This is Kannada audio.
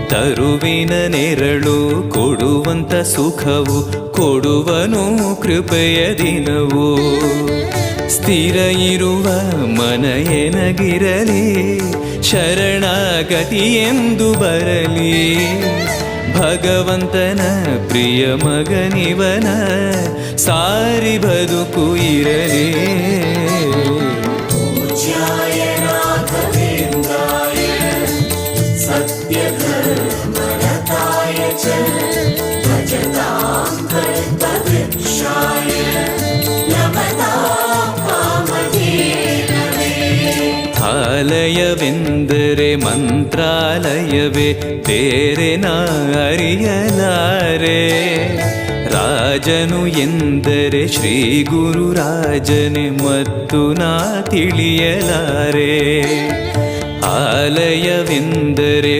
ತರುವಿನ ನೆರಳು ಕೊಡುವಂತ ಸುಖವು ಕೊಡುವನು ಕೃಪೆಯ ದಿನವು. ಸ್ಥಿರ ಇರುವ ಮನ ಎನಗಿರಲಿ, ಶರಣಾಗತಿ ಎಂದು ಬರಲಿ. ಭಗವಂತನ ಪ್ರಿಯ ಮಗನಿವನ ಸಾರಿ ಬದುಕು ಇರಲಿ. ಆಲಯವೆಂದರೆ ಮಂತ್ರಾಲಯವೇ, ಬೇರೆ ನಾ ಅರಿಯಲಾರೆ. ರಾಜನು ಎಂದರೆ ಶ್ರೀ ಗುರುರಾಜನೇ ಮತ್ತು ನಾ ತಿಳಿಯಲಾರೆ. ಆಲಯವೆಂದರೆ